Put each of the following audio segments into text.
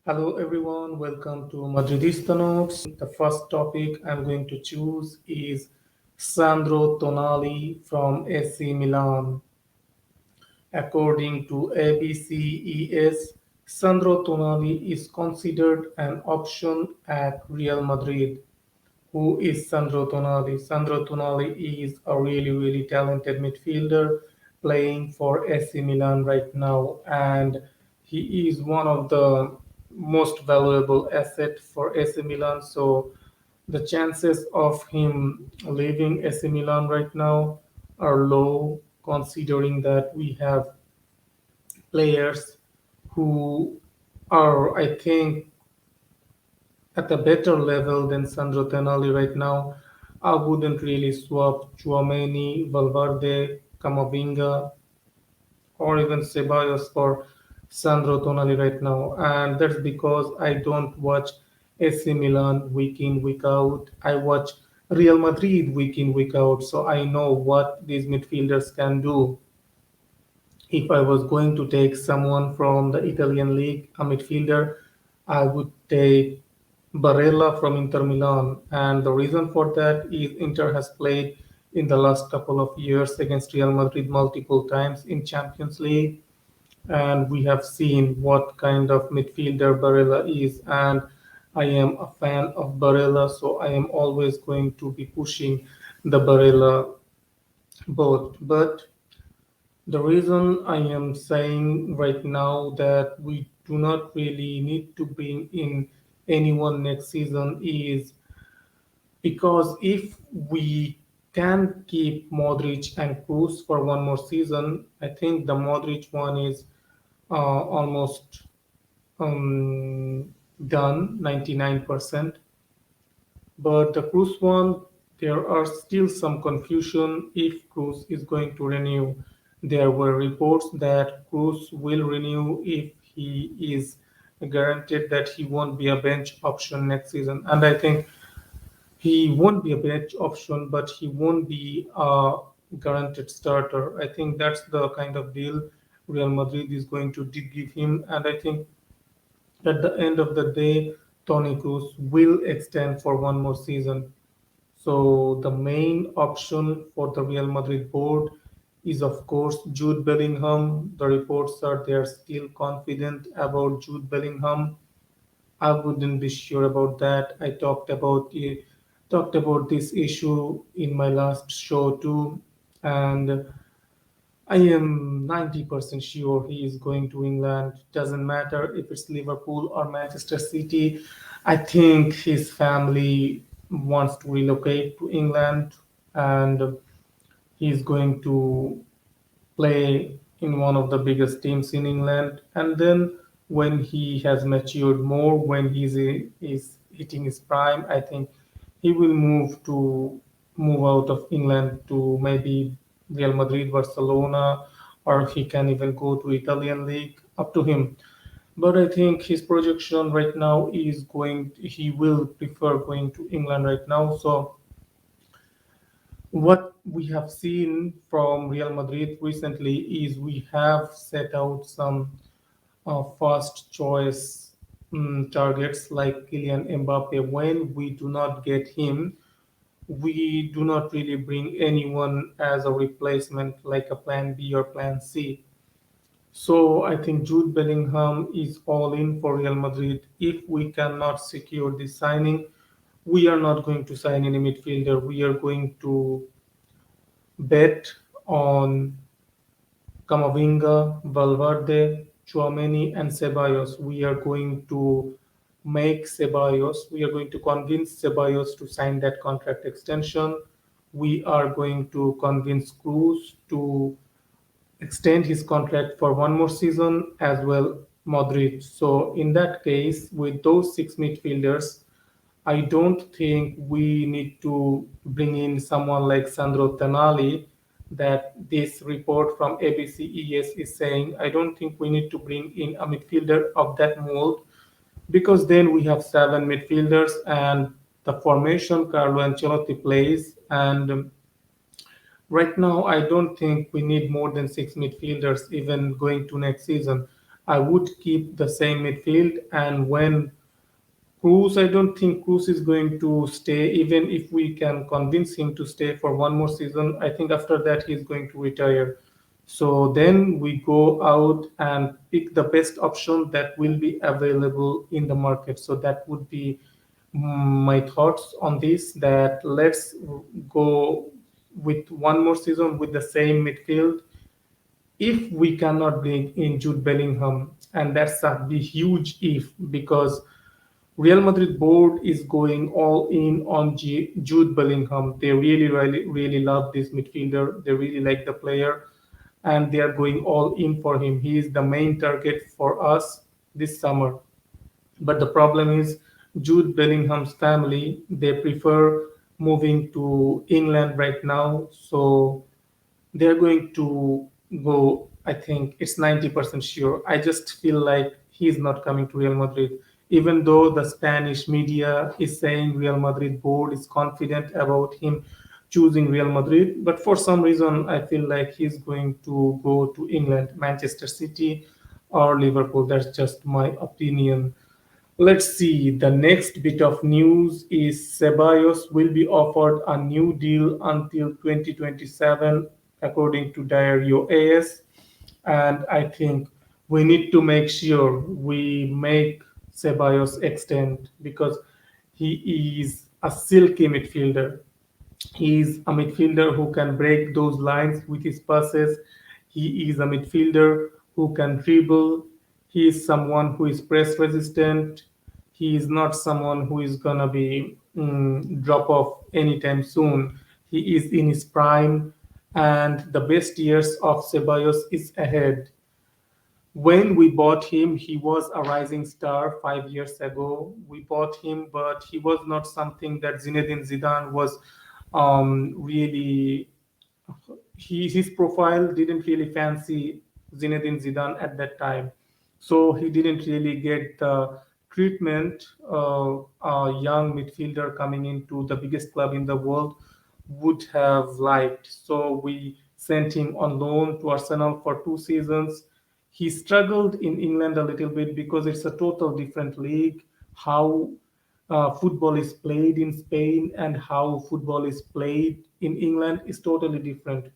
Hello everyone, welcome to Madridista Notes. The first topic I'm going to choose is Sandro Tonali from AC Milan. According to ABCES, Sandro Tonali is considered an option at Real Madrid. Who is Sandro Tonali? Sandro Tonali is a really talented midfielder playing for AC Milan right now, and he is one of the most valuable asset for AC Milan. So the chances of him leaving AC Milan right now are low, considering that we have players who are, I think, at a better level than Sandro Tonali right now. I wouldn't really swap Chouameni, Valverde, Camavinga, or even Ceballos for Sandro Tonali right now. And that's because I don't watch AC Milan week in, week out. I watch Real Madrid week in, week out. So I know what these midfielders can do. If I was going to take someone from the Italian league, a midfielder, I would take Barella from Inter Milan. And the reason for that is Inter has played in the last couple of years against Real Madrid multiple times in Champions League. And we have seen what kind of midfielder Barella is. And I am a fan of Barella, so I am always going to be pushing the Barella boat. But the reason I am saying right now that we do not really need to bring in anyone next season is because if we can keep Modric and Cruz for one more season, I think the Modric one is almost done 99%. But the Cruz one, there are still some confusion if Cruz is going to renew. There were reports that Cruz will renew if he is guaranteed that he won't be a bench option next season. And I think he won't be a bench option, but he won't be a guaranteed starter. I think that's the kind of deal Real Madrid is going to give him. And I think at the end of the day, Tony Cruz will extend for one more season. So the main option for the Real Madrid board is of course Jude Bellingham. The reports are they are still confident about Jude Bellingham. I wouldn't be sure about that. I talked about this issue in my last show too, and I am 90% sure he is going to England. Doesn't matter if it's Liverpool or Manchester City. I think his family wants to relocate to England and he's going to play in one of the biggest teams in England. And then when he has matured more, when is hitting his prime, I think he will move out of England to maybe Real Madrid, Barcelona, or he can even go to Italian league. Up to him. But I think his projection right now is going. He will prefer going to England right now. So what we have seen from Real Madrid recently is we have set out some first choice targets like Kylian Mbappe. When we do not get him, we do not really bring anyone as a replacement like a plan B or plan C. So I think Jude Bellingham is all in for Real Madrid. If we cannot secure this signing, we are not going to sign any midfielder. We are going to bet on Camavinga, Valverde, Chouameni, and Ceballos. We are going to make Ceballos, we are going to convince Ceballos to sign that contract extension. We are going to convince Cruz to extend his contract for one more season as well Modric. So in that case, with those six midfielders, I don't think we need to bring in someone like Sandro Tonali that this report from ABCES is saying. I don't think we need to bring in a midfielder of that mold because then we have seven midfielders and the formation Carlo Ancelotti plays and right now, I don't think we need more than six midfielders even going to next season. I would keep the same midfield. And when Cruz, I don't think Cruz is going to stay, even if we can convince him to stay for one more season. I think after that he's going to retire. So then we go out and pick the best option that will be available in the market. So that would be my thoughts on this, that let's go with one more season with the same midfield if we cannot bring in Jude Bellingham. And that's a huge if, because Real Madrid board is going all in on Jude Bellingham. They really, really, really love this midfielder. They really like the player, and they are going all in for him. He is the main target for us this summer. But the problem is Jude Bellingham's family. They prefer moving to England right now, so they're going to go. I think it's 90% sure. I just feel like he's not coming to Real Madrid, even though the Spanish media is saying Real Madrid board is confident about him choosing Real Madrid. But for some reason, I feel like he's going to go to England, Manchester City, or Liverpool. That's just my opinion. Let's see. The next bit of news is Ceballos will be offered a new deal until 2027, according to Diario AS. And I think we need to make sure we make Ceballos extend, because he is a silky midfielder. He is a midfielder who can break those lines with his passes. He is a midfielder who can dribble. He is someone who is press resistant. He is not someone who is gonna be drop off anytime soon. He is in his prime, and the best years of Ceballos is ahead. When we bought him, he was a rising star 5 years ago. We bought him, but he was not something that Zinedine Zidane was really his profile didn't really fancy Zinedine Zidane at that time, so he didn't really get the treatment a young midfielder coming into the biggest club in the world would have liked. So we sent him on loan to Arsenal for 2 seasons. He struggled in England a little bit because it's a total different league. How football is played in Spain and how football is played in England is totally different.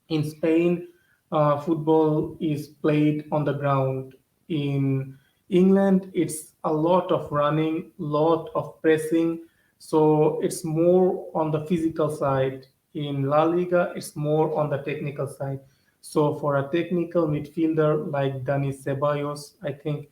In Spain, football is played on the ground. In England, it's a lot of running, lot of pressing. So it's more on the physical side. In La Liga, it's more on the technical side. So for a technical midfielder like Dani Ceballos, I think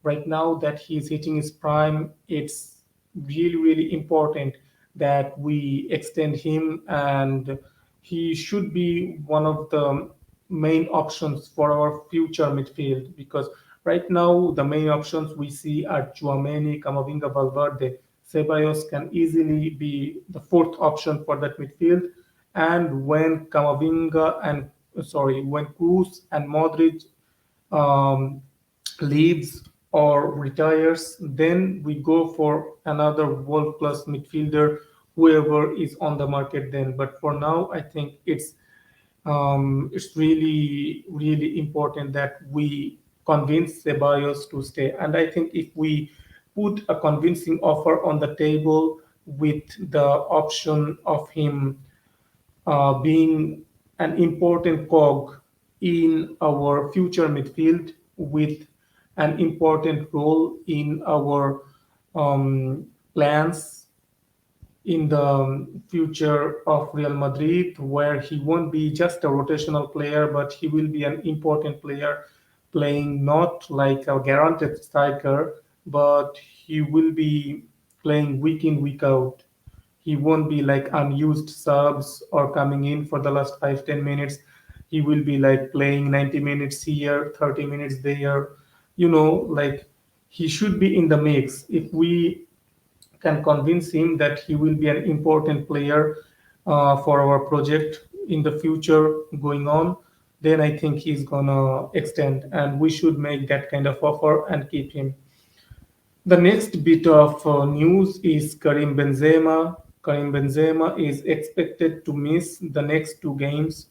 right now that he's hitting his prime, it's really, really important that we extend him, and he should be one of the main options for our future midfield, because right now the main options we see are Chouameni, Camavinga, Valverde. Ceballos can easily be the fourth option for that midfield, and when when Cruz and Modric um, leaves or retires, then we go for another world class midfielder, whoever is on the market then. But for now, I think it's really, really important that we convince Ceballos to stay. And I think if we put a convincing offer on the table with the option of him being an important cog in our future midfield with an important role in our plans in the future of Real Madrid, where he won't be just a rotational player, but he will be an important player playing not like a guaranteed striker, but he will be playing week in, week out. He won't be like unused subs or coming in for the last 5-10 minutes. He will be like playing 90 minutes here, 30 minutes there. Like he should be in the mix. If we can convince him that he will be an important player for our project in the future going on, then I think he's gonna extend, and we should make that kind of offer and keep him. The next bit of news is Karim Benzema. Karim Benzema is expected to miss the next two games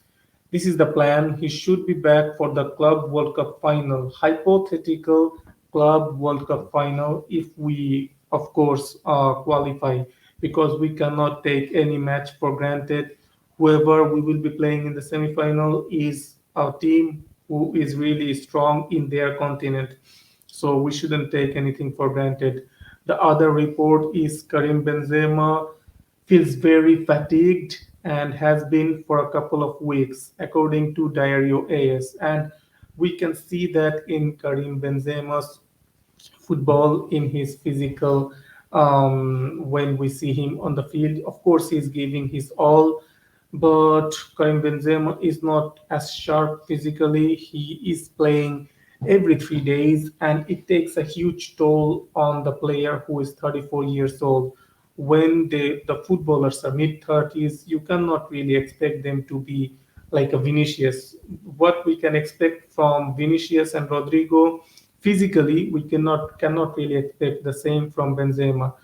This is the plan. He should be back for the Club World Cup final. Hypothetical Club World Cup final if we, of course, qualify, because we cannot take any match for granted. Whoever we will be playing in the semi-final is a team who is really strong in their continent. So we shouldn't take anything for granted. The other report is Karim Benzema feels very fatigued and has been for a couple of weeks, according to Diario AS. And we can see that in Karim Benzema's football, in his physical, when we see him on the field. Of course, he's giving his all, but Karim Benzema is not as sharp physically. He is playing every 3 days, and it takes a huge toll on the player who is 34 years old. When the footballers are mid 30s, you cannot really expect them to be like a Vinicius. What we can expect from Vinicius and Rodrigo physically, we cannot really expect the same from Benzema.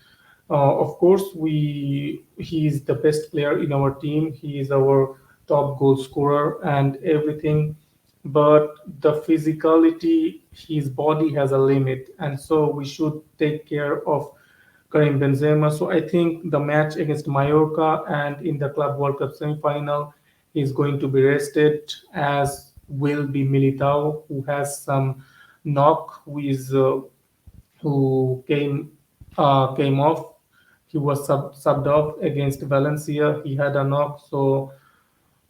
Of course, he is the best player in our team. He is our top goal scorer and everything. But the physicality, his body has a limit, and so we should take care of Karim Benzema. So I think the match against Mallorca and in the Club World Cup semi-final, he's going to be rested, as will be Militao, who has some knock, who came off. He was subbed off against Valencia. He had a knock, so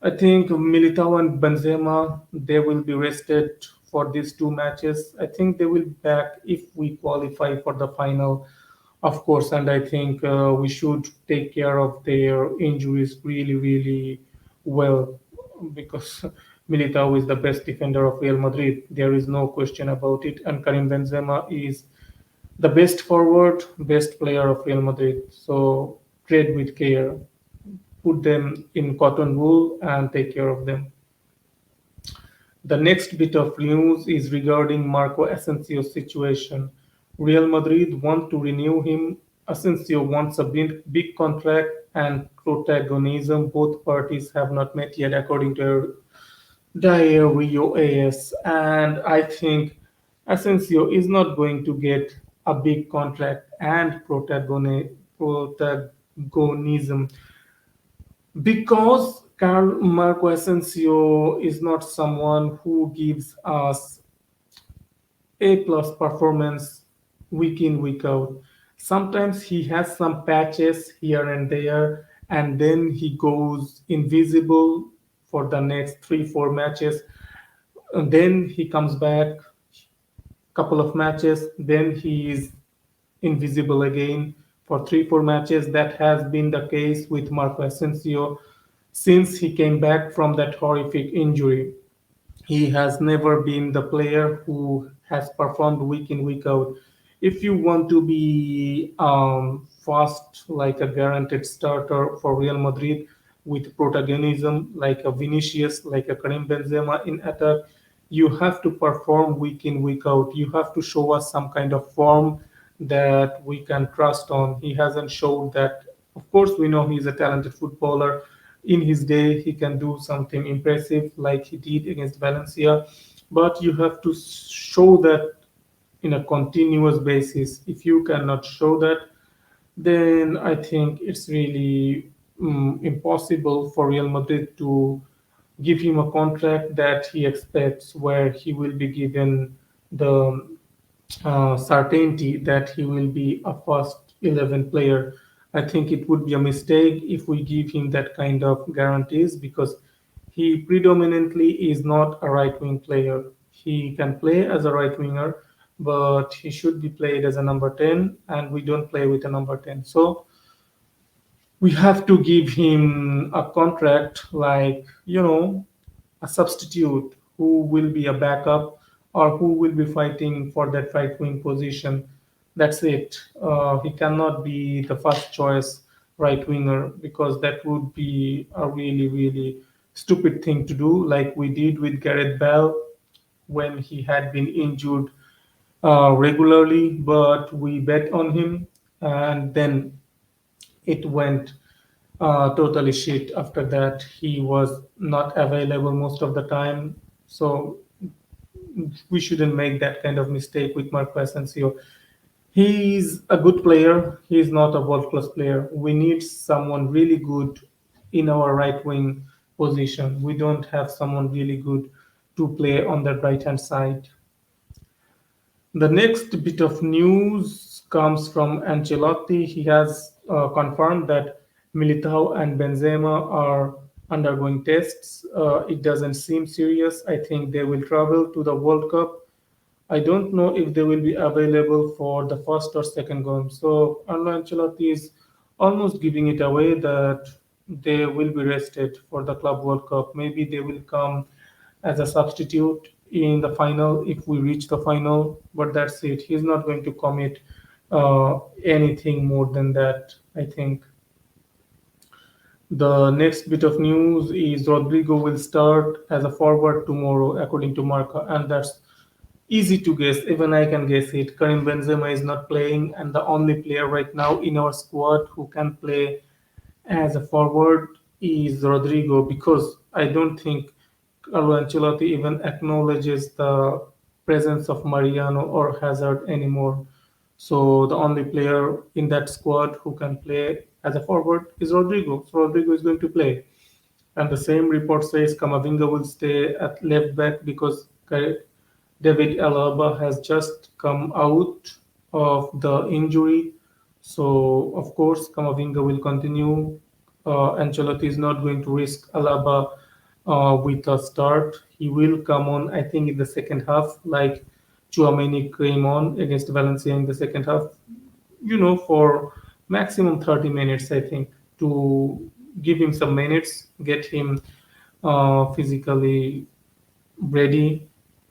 I think Militao and Benzema, they will be rested for these two matches. I think they will be back if we qualify for the final, of course. And I think we should take care of their injuries really, really well, because Militao is the best defender of Real Madrid. There is no question about it. And Karim Benzema is the best forward, best player of Real Madrid. So trade with care, put them in cotton wool and take care of them. The next bit of news is regarding Marco Asensio's situation. Real Madrid want to renew him. Asensio wants a big contract and protagonism. Both parties have not met yet, according to Diario AS. And I think Asensio is not going to get a big contract and protagonism, because Carl Marco Asensio is not someone who gives us A plus performance week in, week out. Sometimes he has some patches here and there, and then he goes invisible for the next 3, 4 matches. And then he comes back, couple of matches, then he is invisible again for 3, 4 matches. That has been the case with Marco Asensio since he came back from that horrific injury. He has never been the player who has performed week in, week out. If you want to be fast, like a guaranteed starter for Real Madrid with protagonism, like a Vinicius, like a Karim Benzema in attack, you have to perform week in, week out. You have to show us some kind of form that we can trust on. He hasn't showed that. Of course, we know he's a talented footballer. In his day, he can do something impressive like he did against Valencia, but you have to show that in a continuous basis. If you cannot show that, then I think it's really impossible for Real Madrid to give him a contract that he expects, where he will be given the certainty that he will be a first 11 player. I think it would be a mistake if we give him that kind of guarantees, because he predominantly is not a right wing player. He can play as a right winger, but he should be played as a number 10, and we don't play with a number 10. So we have to give him a contract like, a substitute who will be a backup, or who will be fighting for that right wing position. That's it. He cannot be the first choice right winger, because that would be a really, really stupid thing to do, like we did with Gareth Bale when he had been injured regularly, but we bet on him, and then it went totally shit. After that, he was not available most of the time. So we shouldn't make that kind of mistake with Marco Asensio. He's a good player. He's not a world class player. We need someone really good in our right wing position. We don't have someone really good to play on the right hand side. The next bit of news comes from Ancelotti. He has confirmed that Militao and Benzema are undergoing tests. It doesn't seem serious. I think they will travel to the World Cup. I don't know if they will be available for the first or second game. So Carlo Ancelotti is almost giving it away that they will be rested for the Club World Cup. Maybe they will come as a substitute in the final if we reach the final, but that's it. He's not going to commit anything more than that, I think. The next bit of news is Rodrigo will start as a forward tomorrow, according to Marca, and that's easy to guess. Even I can guess it. Karim Benzema is not playing, and the only player right now in our squad who can play as a forward is Rodrigo, because I don't think Carlo Ancelotti even acknowledges the presence of Mariano or Hazard anymore. So the only player in that squad who can play as a forward is Rodrigo. So Rodrigo is going to play. And the same report says Camavinga will stay at left back because David Alaba has just come out of the injury. So, of course, Camavinga will continue. Ancelotti is not going to risk Alaba with a start. He will come on, I think, in the second half, like Chouameni came on against Valencia in the second half, for maximum 30 minutes, I think, to give him some minutes, get him physically ready.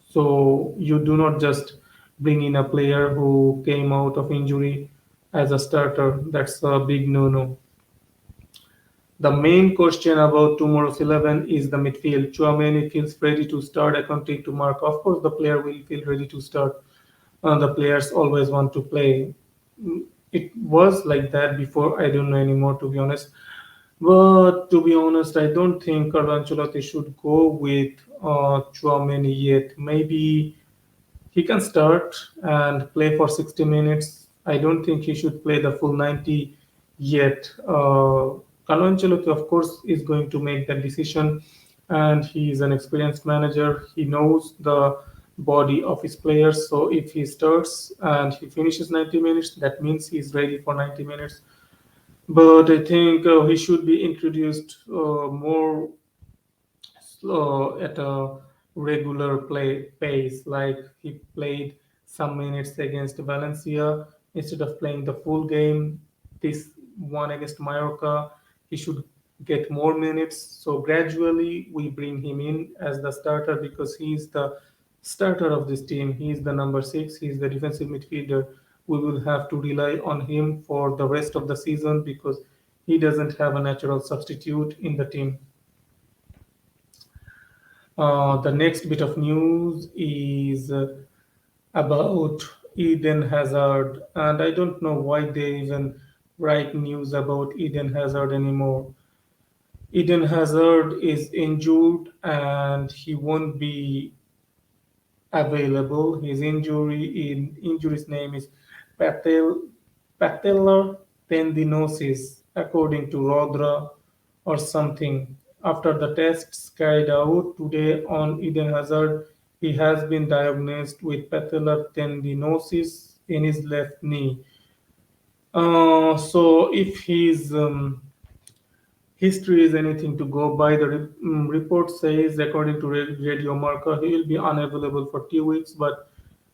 So you do not just bring in a player who came out of injury as a starter. That's a big no-no. The main question about tomorrow's 11 is the midfield. Chouameni feels ready to start according to Mark. Of course, the player will feel ready to start. The players always want to play. It was like that before. I don't know anymore, to be honest. But to be honest, I don't think Carlo Ancelotti should go with Chouameni yet. Maybe he can start and play for 60 minutes. I don't think he should play the full 90 yet. Carlo Ancelotti, of course, is going to make that decision, and he is an experienced manager. He knows the body of his players. So if he starts and he finishes 90 minutes, that means he's ready for 90 minutes. But I think he should be introduced more at a regular play pace, like he played some minutes against Valencia instead of playing the full game. This one against Mallorca, he should get more minutes. So gradually we bring him in as the starter because he's the starter of this team. He's the number six. He's the defensive midfielder. We will have to rely on him for the rest of the season because he doesn't have a natural substitute in the team. The next bit of news is about Eden Hazard, and I don't know why they even write news about Eden Hazard anymore. Eden Hazard is injured and he won't be available. His injury's name is patellar tendinosis, according to Rodra or something. After the tests carried out today on Eden Hazard, he has been diagnosed with patellar tendinosis in his left knee. So if his history is anything to go by, the report says, according to Radio Marca, he will be unavailable for 2 weeks, but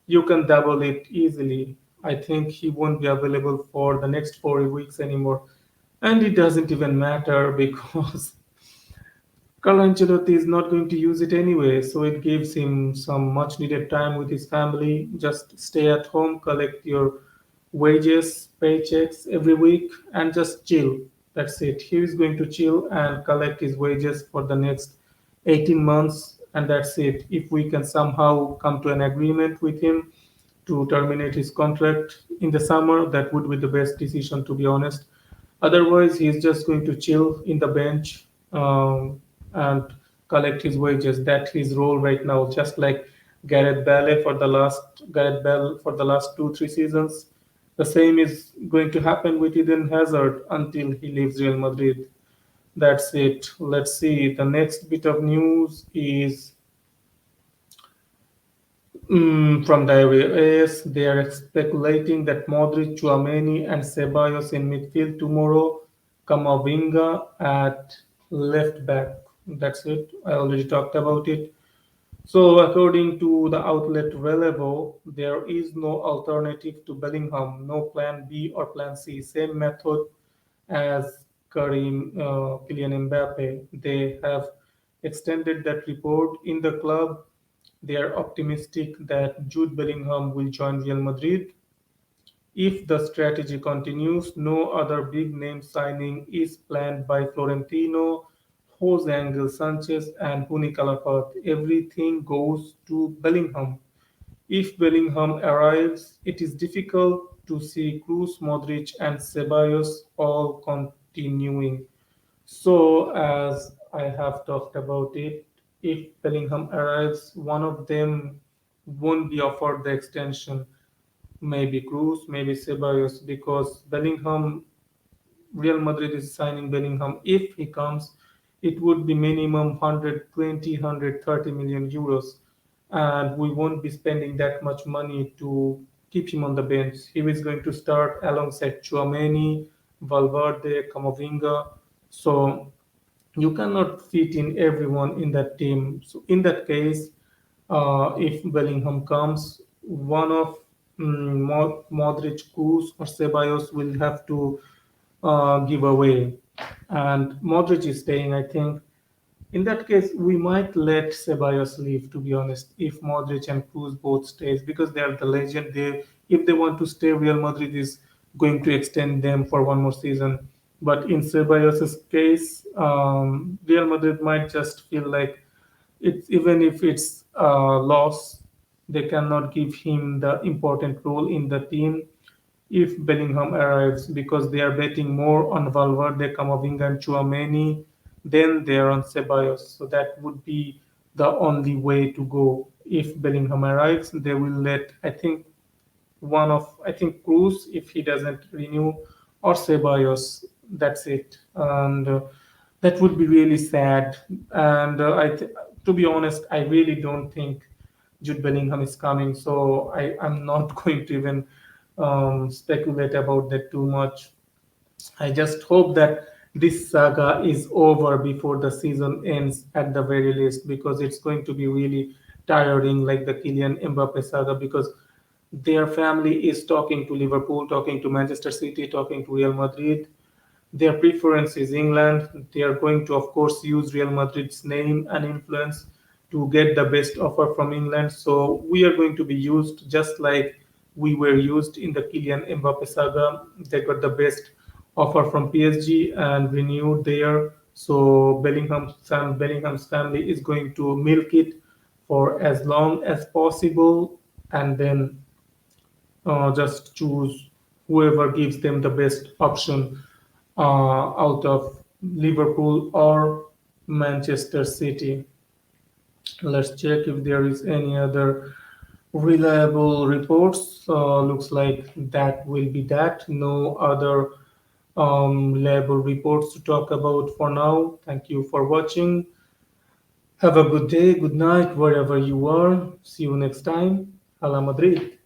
you can double it easily. I think he won't be available for the next 4 weeks anymore. And it doesn't even matter because Carlo Ancelotti is not going to use it anyway, so it gives him some much needed time with his family. Just stay at home, collect your wages, paychecks every week, and just chill. That's it. He is going to chill and collect his wages for the next 18 months, and that's it. If we can somehow come to an agreement with him to terminate his contract in the summer, that would be the best decision, to be honest. Otherwise, he's just going to chill in the bench and collect his wages. That's his role right now. Just like Gareth Bell for the last 2 3 seasons. The same is going to happen with Eden Hazard until he leaves Real Madrid. That's it. Let's see. The next bit of news is from Diary AS. They are speculating that Modric, Chouameni, and Ceballos in midfield tomorrow. Kamavinga at left back. That's it. I already talked about it. So, according to the outlet Relevo, there is no alternative to Bellingham, no plan B or plan C. Same method as Kylian Mbappe. They have extended that report in the club. They are optimistic that Jude Bellingham will join Real Madrid. If the strategy continues, no other big name signing is planned by Florentino, Jose Angel Sanchez, and Huni Calafat. Everything goes to Bellingham. If Bellingham arrives, it is difficult to see Cruz, Modric, and Ceballos all continuing. So, as I have talked about it, if Bellingham arrives, one of them won't be offered the extension. Maybe Cruz, maybe Ceballos, because Bellingham, Real Madrid is signing Bellingham. If he comes, it would be minimum 120, 130 million euros. And we won't be spending that much money to keep him on the bench. He is going to start alongside Chouameni, Valverde, Camavinga. So you cannot fit in everyone in that team. So in that case, if Bellingham comes, one of Modric, Kroos, or Ceballos will have to give away, and Modric is staying. I think in that case we might let Ceballos leave. To be honest, if Modric and Kroos both stays, because they are the legend. They if they want to stay, Real Madrid is going to extend them for one more season. But in Ceballos' case, Real Madrid might just feel like it's even if it's a loss, they cannot give him the important role in the team if Bellingham arrives because they are betting more on Valverde, Camavinga, and Chouameni than they are on Ceballos. So that would be the only way to go. If Bellingham arrives, they will let I think Cruz if he doesn't renew or Ceballos. That's it, and that would be really sad. And to be honest, I really don't think Jude Bellingham is coming. So I'm not going to even speculate about that too much. I just hope that this saga is over before the season ends at the very least because it's going to be really tiring like the Kylian Mbappe saga because their family is talking to Liverpool, talking to Manchester City, talking to Real Madrid. Their preference is England. They are going to, of course, use Real Madrid's name and influence to get the best offer from England. So we are going to be used just like we were used in the Kylian Mbappe saga. They got the best offer from PSG and renewed there. So Bellingham's family is going to milk it for as long as possible and then just choose whoever gives them the best option out of Liverpool or Manchester City. Let's check if there is any other reliable reports. Looks like that will be that. No other reliable reports to talk about for now. Thank you for watching. Have a good day, good night, wherever you are. See you next time. Hala Madrid.